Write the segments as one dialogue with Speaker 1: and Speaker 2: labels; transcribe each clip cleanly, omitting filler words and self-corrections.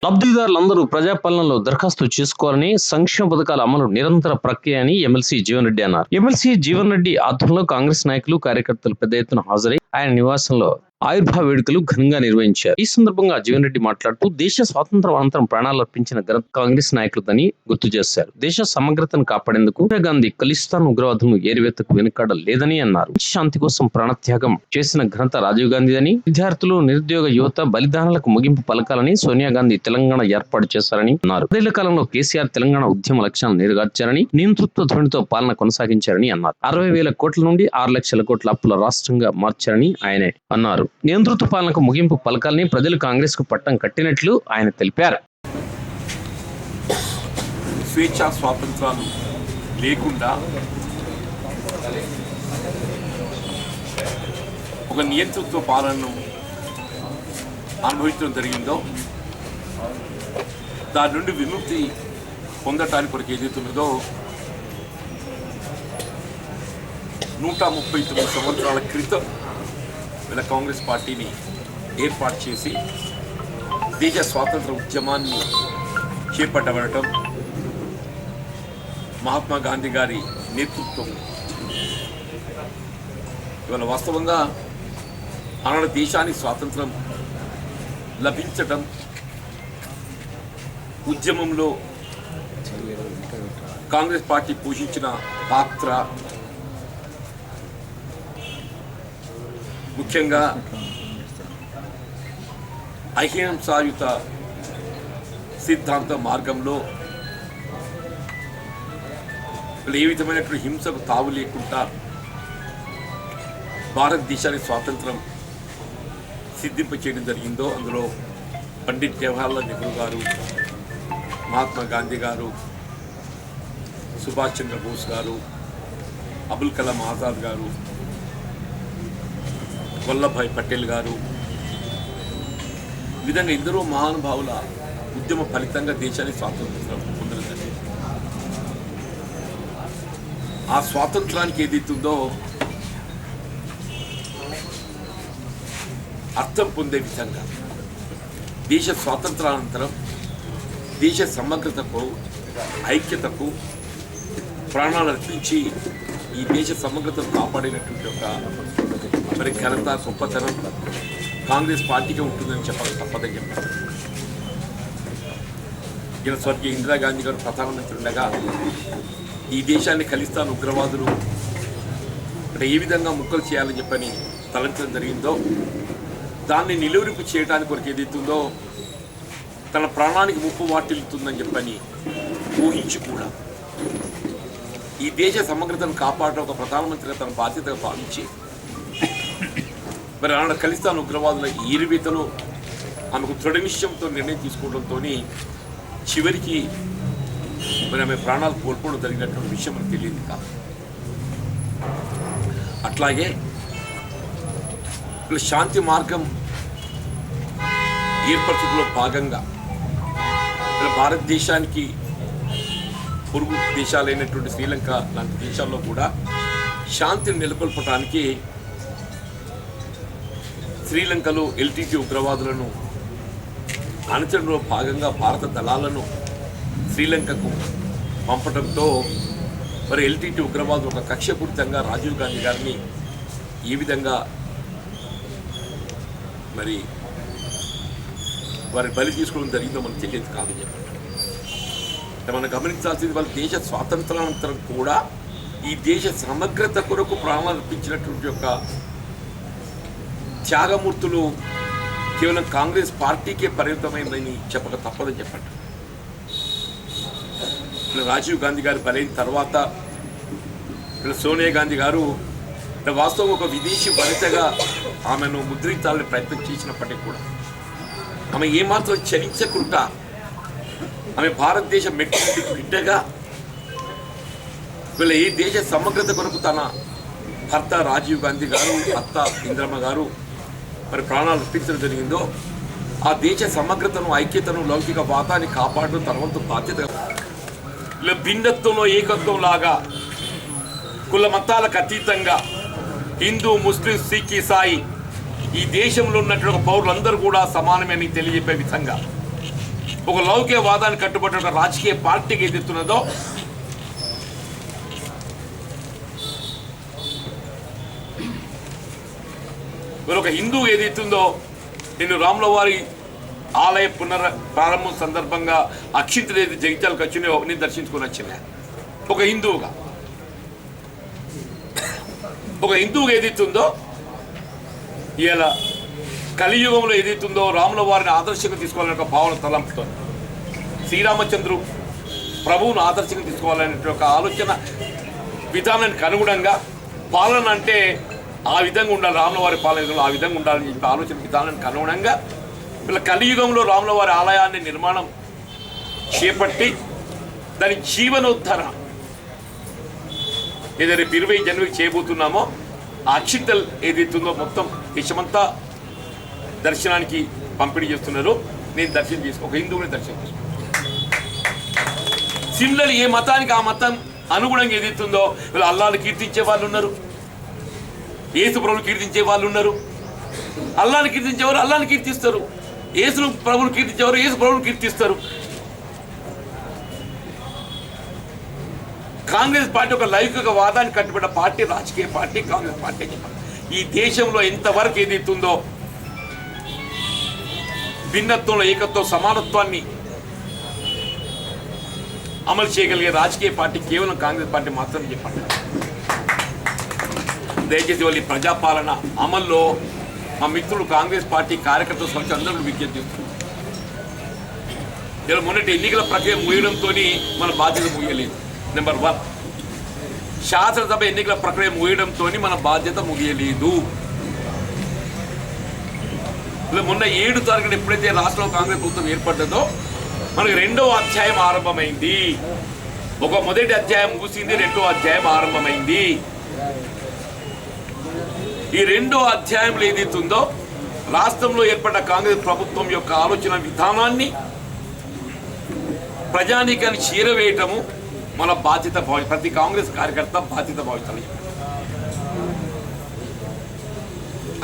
Speaker 1: లబ్ధిదారులందరూ ప్రజాపాలనలో దరఖాస్తు చేసుకోవాలని, సంక్షేమ పథకాల అమలు నిరంతర ప్రక్రియ అని ఎమ్మెల్సీ జీవన్ రెడ్డి అన్నారు. ఎమ్మెల్సీ జీవన్ రెడ్డి ఆధ్వర్యంలో కాంగ్రెస్ నాయకులు, కార్యకర్తలు పెద్ద ఎత్తున హాజరై ఆయన నివాసంలో ఆవిర్భావ వేడుకలు ఘనంగా నిర్వహించారు. ఈ సందర్భంగా జీవన్ రెడ్డి మాట్లాడుతూ దేశ స్వాతంత్ర్యం అనంతరం ప్రాణాలు అర్పించిన ఘనత కాంగ్రెస్ నాయకులదని గుర్తు చేశారు. దేశ సమగ్రతను కాపాడేందుకు సోనియా గాంధీ ఖలిస్తాన్ ఉగ్రవాదులను ఏరివేతకు వెనుకాడ లేదని అన్నారు. శాంతి కోసం ప్రాణత్యాగం చేసిన ఘనత రాజీవ్ గాంధీ అని, విద్యార్థులు, నిరుద్యోగ యువత బలిదానాలకు ముగింపు పలకాలని సోనియా గాంధీ తెలంగాణ ఏర్పాటు చేశారని అన్నారు. పదేళ్ల కాలంలో కేసీఆర్ తెలంగాణ ఉద్యమ లక్ష్యాలను నెరవేర్చారని, నియంతృత్వ ధ్వనితో పాలన కొనసాగించారని అన్నారు. 60,000 కోట్ల నుండి 6 లక్షల కోట్ల అప్పుల రాష్ట్రంగా మార్చారని ఆయన అన్నారు. నియంతృత్వ పాలనకు ముగింపు పలకాలని ప్రజలు కాంగ్రెస్ కు పట్టం కట్టినట్లు ఆయన తెలిపారు.
Speaker 2: స్వేచ్ఛా స్వాతంత్రాలు లేకుండా ఒక నియంతృత్వ పాలనను అనుభవించడం జరిగిందో దాని నుండి విముక్తి పొందటానికి కొరకు ఏదైతున్నదో 139 సంవత్సరాల క్రితం వీళ్ళ కాంగ్రెస్ పార్టీని ఏర్పాటు చేసి దేశ స్వాతంత్ర ఉద్యమాన్ని చేపట్టబడటం, మహాత్మా గాంధీ గారి నేతృత్వం ఇవాళ వాస్తవంగా ఆనాడు దేశానికి స్వాతంత్రం లభించటం, ఉద్యమంలో కాంగ్రెస్ పార్టీ పోషించిన పాత్ర, ముఖ్యంగా అహింసాయుత సిద్ధాంత మార్గంలో ఏ విధమైనటువంటి హింసకు తావు లేకుండా భారతదేశానికి స్వాతంత్రం సిద్ధింపచేయడం జరిగిందో అందులో పండిట్ జవహర్లాల్ నెహ్రూ గారు, మహాత్మా గాంధీ గారు, సుభాష్ చంద్రబోస్ గారు, అబుల్ కలాం ఆజాద్ గారు, వల్లభాయ్ పటేల్ గారు, ఈ విధంగా ఎందరో మహానుభావుల ఉద్యమ ఫలితంగా దేశానికి స్వాతంత్రం పొందడం జరిగింది. ఆ స్వాతంత్రానికి ఏదైతుందో అర్థం పొందే విధంగా దేశ స్వాతంత్రానంతరం దేశ సమగ్రతకు, ఐక్యతకు ప్రాణాలు అర్పించి ఈ దేశ సమగ్రతను కాపాడినటువంటి ఒక మరి ఘనత, గొప్పతనం కాంగ్రెస్ పార్టీకే ఉంటుందని చెప్పాలి, తప్పదని చెప్పారు. ఇలా స్వర్గీయ ఇందిరాగాంధీ గారు ప్రధానమంత్రి ఉండగా ఈ దేశాన్ని ఖలిస్తాన్ ఉగ్రవాదులు అంటే ఏ విధంగా ముక్కలు చేయాలని చెప్పని తలంచడం జరిగిందో దాన్ని నిలువరింపు చేయడానికి కొరకు ఏదైతుందో తన ప్రాణానికి ముప్పు వాటిల్లుతుందని చెప్పని ఊహించి కూడా ఈ దేశ సమగ్రతను కాపాడడం ఒక ప్రధానమంత్రిగా తన బాధ్యతగా భావించి మరి ఆనాడు ఖలిస్తాన్ ఉగ్రవాదుల ఏరివేతలో ఆమెకు దృఢ నిశ్చయంతో నిర్ణయం తీసుకోవడంతో చివరికి మరి ఆమె ప్రాణాలు కోల్పోవడం జరిగినటువంటి విషయం మనకు తెలియదు కాదు. అట్లాగే శాంతి మార్గం ఏర్పరచడంలో భాగంగా భారతదేశానికి పొరుగు దేశాలైనటువంటి శ్రీలంక లాంటి దేశాల్లో కూడా శాంతిని నెలకొల్పడానికి శ్రీలంకలో ఎల్టీటీ ఉగ్రవాదులను అణచడంలో భాగంగా భారత దళాలను శ్రీలంకకు పంపడంతో మరి ఎల్టీటీ ఉగ్రవాదులు ఒక కక్షపూరితంగా రాజీవ్ గాంధీ గారిని ఈ విధంగా మరి వారి బలి తీసుకోవడం జరిగిందో మనకు తెలియదు కాదని చెప్పండి. మనం గమనించాల్సింది వాళ్ళ దేశ స్వాతంత్రానంతరం కూడా ఈ దేశ సమగ్రత కొరకు ప్రాణాలు అర్పించినటువంటి యొక్క త్యాగమూర్తులు కేవలం కాంగ్రెస్ పార్టీకే పరిమితమైందని చెప్పక తప్పదని చెప్పండి. రాజీవ్ గాంధీ గారు బలైన తర్వాత సోనియా గాంధీ గారు వాస్తవం ఒక విదేశీ వనితగా ఆమెను ముద్రించాలని ప్రయత్నం చేసినప్పటికీ కూడా ఆమె ఏమాత్రం చలించకుండా ఆమె భారతదేశ మెట్టి బిడ్డగా వీళ్ళ ఈ దేశ సమగ్రత కొరకు తన భర్త రాజీవ్ గాంధీ గారు, అత్త ఇందిరమ్మ గారు మరి ప్రాణాలు అర్పించడం జరిగిందో ఆ దేశ సమగ్రతను, ఐక్యతను, లౌకిక వాతాన్ని కాపాడడం తన వంతు బాధ్యత. భిన్నత్వంలో ఏకత్వం లాగా కుల మతాలకు అతీతంగా హిందూ, ముస్లిం, సిక్, ఇసాయి ఈ దేశంలో ఉన్నటువంటి పౌరులందరూ కూడా సమానమని తెలియజెప్పే విధంగా ఒక లౌకికవాదాన్ని కట్టుబడి ఒక రాజకీయ పార్టీకి ఏదైతున్నదో మరి ఒక హిందూ ఏదైతుందో నేను రాముల వారి ఆలయ ప్రారంభం సందర్భంగా అక్షింతలు ఏది జగిత్యాలకు వచ్చినాయో నేను దర్శించుకొని వచ్చిన ఒక హిందువుగా ఏదైతుందో ఇలా కలియుగంలో ఏదైతుందో రాముల వారిని ఆదర్శంగా తీసుకోవాలనే ఒక భావన తలంపుతో శ్రీరామచంద్రు ప్రభువును ఆదర్శంగా తీసుకోవాలనే ఒక ఆలోచన విధానానికి అనుగుణంగా పాలన అంటే ఆ విధంగా ఉండాలి, రాముల వారి పాలన ఆ విధంగా ఉండాలని చెప్పి ఆలోచన విధానానికి అనుగుణంగా వీళ్ళ కలియుగంలో రాముల వారి ఆలయాన్ని నిర్మాణం చేపట్టి దాని జీవనోద్ధరణ ఏదైతే 20 జనవరికి చేయబోతున్నామో ఆ అక్షింతలు ఏదైతుందో మొత్తం దేశమంతా దర్శనానికి పంపిణీ చేస్తున్నారు. నేను దర్శనం చేసుకో ఒక హిందువుని దర్శనం చేసుకున్నాను. సిమిలర్లీ ఏ మతానికి ఆ మతం అనుగుణంగా ఏదైతుందో వీళ్ళు అల్లాహ్ని కీర్తించే వాళ్ళు ఉన్నారు, యేసు ప్రభువుని కీర్తించే వాళ్ళు ఉన్నారు. అల్లాహ్ని కీర్తించేవారు అల్లాహ్ని కీర్తిస్తారు, యేసు ప్రభువుని కీర్తించేవారు యేసు ప్రభువుని కీర్తిస్తారు. కాంగ్రెస్ పార్టీ ఒక లౌకిక వాదాన్ని కట్టుబడ్డ పార్టీ, రాజకీయ పార్టీ కాంగ్రెస్ పార్టీ. ఈ దేశంలో ఎంతవరకు ఏదైతుందో భిన్నత్వంలో ఏకత్వం సమానత్వాన్ని అమలు చేయగలిగే రాజకీయ పార్టీ కేవలం కాంగ్రెస్ పార్టీ మాత్రమే చెప్పండి. దయచేసి వాళ్ళు ప్రజాపాలన అమల్లో మా మిత్రులు కాంగ్రెస్ పార్టీ కార్యకర్తల సంస్థ అందరూ విజ్ఞప్తి చేస్తున్నారు. ఇలా మొన్నటి ఎన్నికల ప్రక్రియ ముగియడంతో మన బాధ్యత ముగియలేదు. నెంబర్ 1, శాసనసభ ఎన్నికల ప్రక్రియ ముగియడంతో మన బాధ్యత ముగియలేదు. ఇలా మొన్న 7 తారీఖున ఎప్పుడైతే రాష్ట్రంలో కాంగ్రెస్ ప్రభుత్వం ఏర్పడ్డదో మనకి 2వ అధ్యాయం ఆరంభమైంది. మొదటి అధ్యాయం ముగిసింది, 2వ అధ్యాయం ఆరంభమైంది. ఈ 2వ అధ్యాయంలో ఏదైతుందో రాష్ట్రంలో ఏర్పడ్డ కాంగ్రెస్ ప్రభుత్వం యొక్క ఆలోచన విధానాన్ని ప్రజానీకాన్ని చేరవేయటము మన బాధ్యత. ప్రతి కాంగ్రెస్ కార్యకర్త బాధ్యత భావిస్తాను.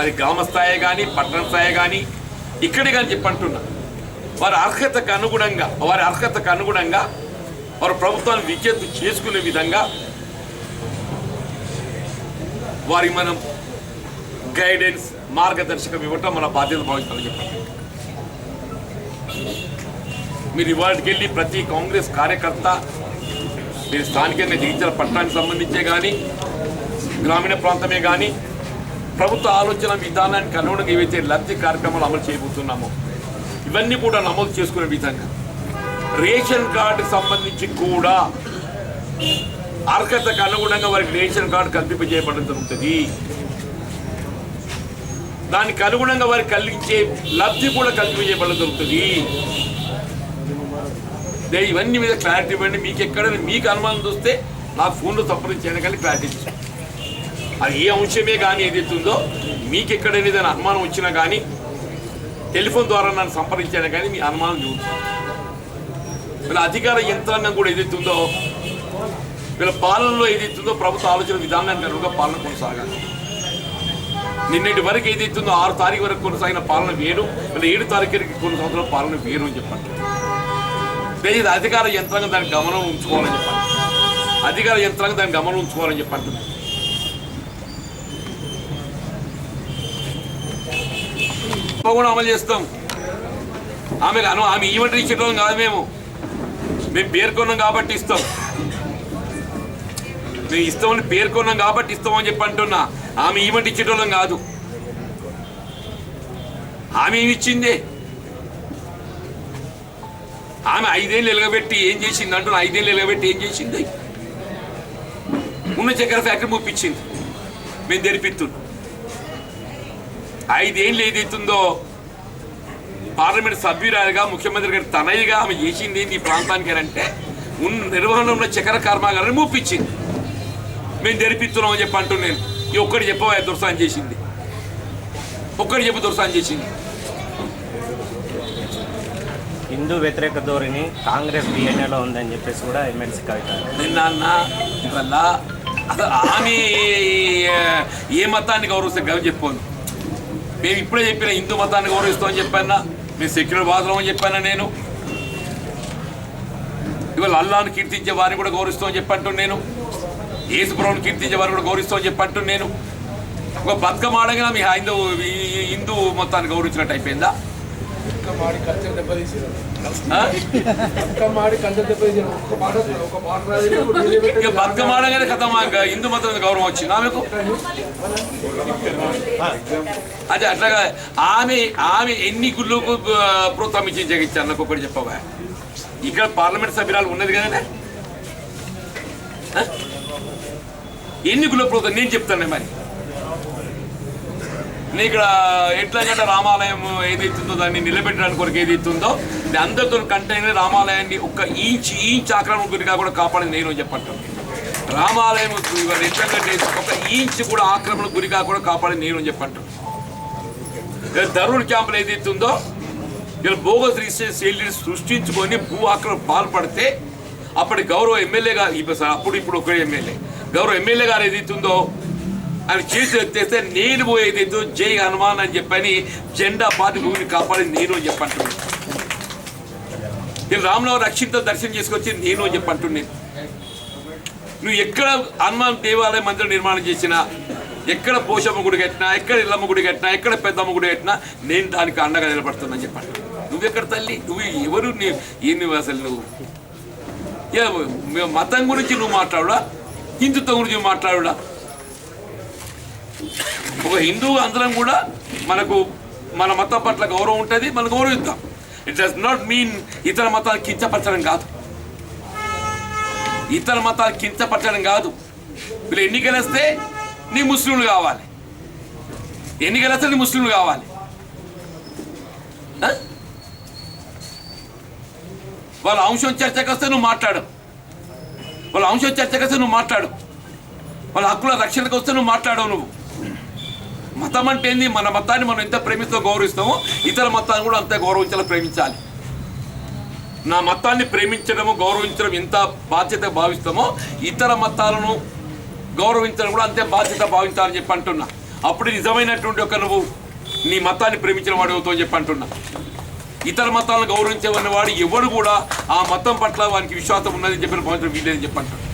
Speaker 2: అది గ్రామ స్థాయి కానీ పట్టణ స్థాయి కానీ ఇక్కడే కానీ చెప్పంటున్నా వారి అర్హతకు అనుగుణంగా వారి ప్రభుత్వాన్ని విజ్ఞప్తి చేసుకునే విధంగా వారి మనం గైడెన్స్ మార్గదర్శకం ఇవ్వటం మన బాధ్యత భావిస్తామని చెప్పండి. మీరు ఇవాళకి వెళ్ళి ప్రతి కాంగ్రెస్ కార్యకర్త మీరు స్థానికంగా జగిత్యాల పట్టణానికి సంబంధించే కానీ గ్రామీణ ప్రాంతమే కానీ ప్రభుత్వ ఆలోచన విధానానికి అనుగుణంగా ఏవైతే లబ్ధి కార్యక్రమాలు అమలు చేయబోతున్నామో ఇవన్నీ కూడా నమోదు చేసుకునే విధంగా రేషన్ కార్డుకు సంబంధించి కూడా అర్హతకు అనుగుణంగా వారికి రేషన్ కార్డు కల్పింపజేయబడడం జరుగుతుంది. దానికి అనుగుణంగా వారికి కలిగించే లబ్ధి కూడా కల్పింపజేయబడడం జరుగుతుంది. ఇవన్నీ మీద క్లారిటీ ఇవ్వండి. మీకు ఎక్కడైనా మీకు అనుమానం చూస్తే నాకు ఫోన్లో సంప్రదించైనా కానీ క్లారిటీ ఇచ్చాను. అది ఏ అంశమే కానీ ఏదైతుందో మీకు ఎక్కడైనా ఏదైనా అనుమానం వచ్చినా కానీ టెలిఫోన్ ద్వారా నన్ను సంప్రదించాను కానీ మీ అనుమానం చూస్తుంది. వీళ్ళ అధికార యంత్రాంగం కూడా ఏదైతుందో వీళ్ళ పాలనలో ఏదైతుందో ప్రభుత్వ ఆలోచన విధానానికి అనుగుణంగా పాలన కొనసాగాలి. నిన్నటి వరకు ఏదైతుందో 6 తారీఖు వరకు కొనసాగిన పాలన వేరు, వీళ్ళ 7 తారీఖుకి కొన్ని సంవత్సరాల పాలన వేరు అని చెప్పండి. దయచేసి అధికార యంత్రాంగం దానికి గమనం ఉంచుకోవాలని చెప్పండి. తప్పకుండా అమలు చేస్తాం. ఆమె ఈవెంట్ ఇచ్చేటోళ్ళం కాదు, మేము పేర్కొన్నాం కాబట్టి ఇస్తాం. మేము ఇస్తామని పేర్కొన్నాం కాబట్టి ఇస్తామని చెప్పి అంటున్నా. ఆమె ఈవెంట్ ఇచ్చేటోళ్ళం కాదు. ఆమె ఏమి ఇచ్చింది? ఆమె 5 ఏళ్ళు ఎలగబెట్టి ఏం చేసింది అంటున్నా. 5 ఏళ్ళు ఎలగబెట్టి ఏం చేసింది? ఉన్న చక్కెర ఫ్యాక్టరీ ముప్పించింది, మేము తెరిపిస్తున్నాం. 5 ఏళ్ళు ఏదైతుందో పార్లమెంట్ సభ్యురాలుగా ముఖ్యమంత్రి గారి తనయ్యగా ఆమె చేసింది ఏంటి ఈ ప్రాంతానికి అంటే నిర్వహణ ఉన్న చక్కెర కర్మాగారాన్ని ముప్పించింది, మేము తెరిపిస్తున్నాం అని చెప్పి అంటూ నేను ఒక్కటి చెప్పవా దుర్సాన్ చేసింది? ఒక్కటి చెప్పు దుర్సాన్ చేసింది.
Speaker 3: హిందూ వ్యతిరేక ధోరణి కాంగ్రెస్ డిఎన్ఏలో ఉందని చెప్పేసి కూడా ఎమ్మెల్సీ కవిత
Speaker 2: నిన్న ఇవల్ల అసలు ఆమె ఏ మతాన్ని గౌరవిస్తే చెప్పాను. మేము ఇప్పుడే చెప్పిన హిందూ మతాన్ని గౌరవిస్తామని చెప్పానా, మేము సెక్యులర్ వాదులం అని చెప్పానా, నేను ఇవాళ అల్లాను కీర్తించే వారిని కూడా గౌరవిస్తామని చెప్పంటున్నాను నేను. యేసుప్రభుని కీర్తించే వారిని కూడా గౌరవిస్తామని చెప్పంటున్నాను నేను. ఒక బతుకమ్మ ఆడగా మీ హిందూ మొత్తాన్ని గౌరవించినట్టు అయిపోయిందా? ఇక బతుకమ్మ ఆడగానే కథ హిందూ మతం గౌరవం వచ్చింది ఆమెకు. అదే అట్లాగా ఆమె ఎన్ని గుళ్ళకు ప్రోత్సహించి జగించారు నాకు ఒకటి చెప్పవా? ఇక్కడ పార్లమెంట్ సభ్యురాలు ఉన్నది కదనే, ఎన్ని గుళ్ళ ప్రోత్సాహం నేను చెప్తాను. మరి నేను ఇక్కడ ఎట్లాగంటే రామాలయం ఏదైతుందో దాన్ని నిలబెట్టడానికి కొరకు ఏదైతుందో అందరితో కంటైనర్ రామాలయాన్ని ఒక ఇంచ్ ఆక్రమణ గురిగా కూడా కాపాడేది నేను చెప్పంటాను. రామాలయం ఎట్లాగంటే ఒక ఇంచ్ కూడా ఆక్రమణ గురిగా కూడా కాపాడేది నేను చెప్పంటాను. ధరుణ్ క్యాంపులు ఏదైతుందో ఇలా బోగస్ రిజిస్ట్రేషన్ సృష్టించుకొని భూ ఆక్రమణ పాల్పడితే అప్పటి గౌరవ ఎమ్మెల్యేగా ఇప్పుడు ఒక ఎమ్మెల్యే గౌరవ ఎమ్మెల్యే గారు ఏదైతుందో ఆయన చేసి ఎత్తేస్తే నేను పోయేదైతే జై హనుమాన్ అని చెప్పని జెండా పాతి భూమిని కాపాడి నేను చెప్పంటున్నాను. నేను రాములవారి రక్షిత దర్శనం చేసుకొచ్చి నేను చెప్పంటున్నాను. నువ్వు ఎక్కడ హనుమాన్ దేవాలయ మందిరం నిర్మాణం చేసినా, ఎక్కడ పోషమ్మ గుడి కట్టినా, ఎక్కడ ఇల్లమ్మ గుడి కట్టినా, ఎక్కడ పెద్దమ్మ గుడి కట్టినా నేను దానికి అండగా నిలబడుతున్నా చెప్పండి. నువ్వెక్కడ తల్లి? నువ్వు ఎవరు? ఏంది అసలు? నువ్వు మతం గురించి నువ్వు మాట్లాడుడా, హిందుత్వం గురించి నువ్వు మాట్లాడుడా? ఒక హిందువు అందరం కూడా మనకు మన మతం పట్ల గౌరవం ఉంటుంది, మనం గౌరవిద్దాం. ఇట్ డస్ నాట్ మీన్ ఇతర మతాలు కించపరచడం కాదు, ఇతర మతాలు కించపరచడం కాదు. వీళ్ళు ఎన్నికలు వస్తే నీ ముస్లింలు కావాలి, ఎన్నికలు వస్తే నీ ముస్లింలు కావాలి. వాళ్ళ అంశం చర్చకు వస్తే నువ్వు మాట్లాడు, వాళ్ళ అంశం చర్చకు వస్తే నువ్వు మాట్లాడు, వాళ్ళ హక్కుల రక్షణకు వస్తే నువ్వు మాట్లాడవు. నువ్వు మతం అంటే ఏంది? మన మతాన్ని మనం ఎంత ప్రేమిస్తామో గౌరవిస్తామో ఇతర మతాన్ని కూడా అంతే గౌరవించాలి, ప్రేమించాలి. నా మతాన్ని ప్రేమించడము గౌరవించడం ఎంత బాధ్యత భావిస్తామో ఇతర మతాలను గౌరవించడం కూడా అంతే బాధ్యత భావించాలని చెప్పి అంటున్నా. అప్పుడు నిజమైనటువంటి ఒక నువ్వు నీ మతాన్ని ప్రేమించిన వాడు అవుతావు చెప్పి అంటున్నా. ఇతర మతాలను గౌరవించేవాడిని వాడు ఎవడు కూడా ఆ మతం పట్ల వానికి విశ్వాసం ఉన్నదని చెప్పిన భావించడం వీలేదని చెప్పి అంటున్నా.